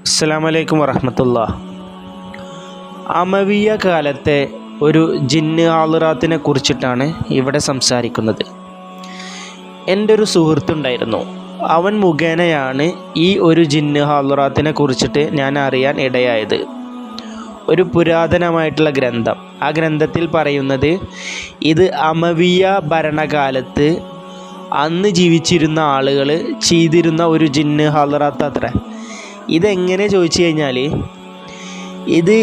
അസ്സലാമു അലൈക്കും വറഹ്മത്തുള്ളാഹി. അമവിയ കാലത്തെ ഒരു ജിന്ന് ഹാളിറാത്തിനെ കുറിച്ചിട്ടാണ് ഇവിടെ സംസാരിക്കുന്നത്. എൻ്റെ ഒരു സുഹൃത്തുണ്ടായിരുന്നു. അവൻ മുഖേനയാണ് ഈ ഒരു ജിന്ന് ഹാളിറാത്തിനെ കുറിച്ചിട്ട് ഞാൻ അറിയാൻ ഇടയായത്. ഒരു പുരാതനമായിട്ടുള്ള ഗ്രന്ഥം, ആ ഗ്രന്ഥത്തിൽ പറയുന്നത് ഇത് അമവിയ ഭരണകാലത്ത് അന്ന് ജീവിച്ചിരുന്ന ആളുകൾ ചെയ്തിരുന്ന ഒരു ജിന്ന് ഹാളിറാത്ത് അത്ര. ഇതെങ്ങനെ ചോദിച്ചു കഴിഞ്ഞാൽ, ഇത്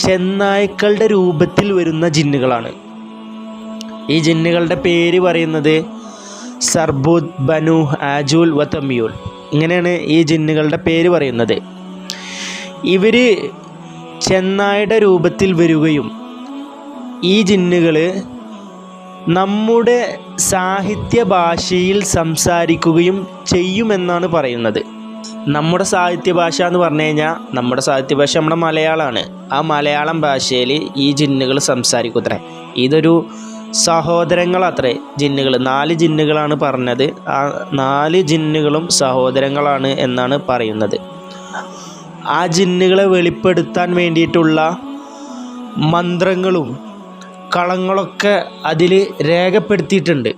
ചെന്നായ്ക്കളുടെ രൂപത്തിൽ വരുന്ന ജിന്നുകളാണ്. ഈ ജിന്നുകളുടെ പേര് പറയുന്നത് സർബൂദ്, ബനു, ആജൂൽ വ തമ്യൂൽ, ഇങ്ങനെയാണ് ഈ ജിന്നുകളുടെ പേര് പറയുന്നത്. ഇവർ ചെന്നായുടെ രൂപത്തിൽ വരികയും ഈ ജിന്നുകൾ നമ്മുടെ സാഹിത്യ ഭാഷയിൽ സംസാരിക്കുകയും ചെയ്യുമെന്നാണ് പറയുന്നത്. നമ്മുടെ സാഹിത്യ ഭാഷ എന്ന് പറഞ്ഞു കഴിഞ്ഞാൽ, നമ്മുടെ സാഹിത്യ ഭാഷ നമ്മുടെ മലയാളമാണ്. ആ മലയാളം ഭാഷയിൽ ഈ ജിന്നുകൾ സംസാരിക്കുത്രേ. ഇതൊരു സഹോദരങ്ങളത്രേ ജിന്നുകൾ. 4 ജിന്നുകളാണ് പറഞ്ഞത്. ആ 4 ജിന്നുകളും സഹോദരങ്ങളാണ് എന്നാണ് പറയുന്നത്. ആ ജിന്നുകളെ വെളിപ്പെടുത്താൻ വേണ്ടിയിട്ടുള്ള മന്ത്രങ്ങളും കളങ്ങളൊക്കെ അതിൽ രേഖപ്പെടുത്തിയിട്ടുണ്ട്.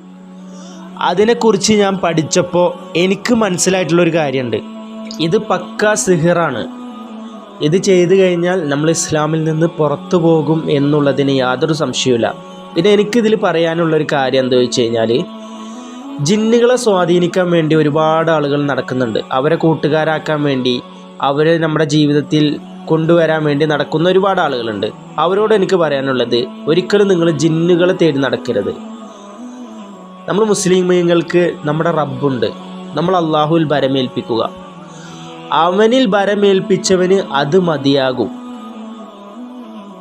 അതിനെക്കുറിച്ച് ഞാൻ പഠിച്ചപ്പോൾ എനിക്ക് മനസ്സിലായിട്ടുള്ളൊരു കാര്യമുണ്ട്. ഇത് പക്കാ സിഹിറാണ്. ഇത് ചെയ്തു കഴിഞ്ഞാൽ നമ്മൾ ഇസ്ലാമിൽ നിന്ന് പുറത്തു പോകും എന്നുള്ളതിന് യാതൊരു സംശയവുമില്ല. പിന്നെ എനിക്കിതിൽ പറയാനുള്ളൊരു കാര്യം എന്താ വെച്ച് കഴിഞ്ഞാൽ, ജിന്നുകളെ സ്വാധീനിക്കാൻ വേണ്ടി ഒരുപാട് ആളുകൾ നടക്കുന്നുണ്ട്. അവരെ കൂട്ടുകാരാക്കാൻ വേണ്ടി, അവരെ നമ്മുടെ ജീവിതത്തിൽ കൊണ്ടുവരാൻ വേണ്ടി നടക്കുന്ന ഒരുപാട് ആളുകളുണ്ട്. അവരോട് എനിക്ക് പറയാനുള്ളത്, ഒരിക്കലും നിങ്ങൾ ജിന്നുകളെ തേടി നടക്കരുത്. നമ്മൾ മുസ്ലിമീങ്ങൾക്ക് നമ്മുടെ റബ്ബുണ്ട്. നമ്മൾ അള്ളാഹുവിൽ ഭരമേൽപ്പിക്കുക. അവനിൽ ഭരമേൽപ്പിച്ചവന് അത് മതിയാകും.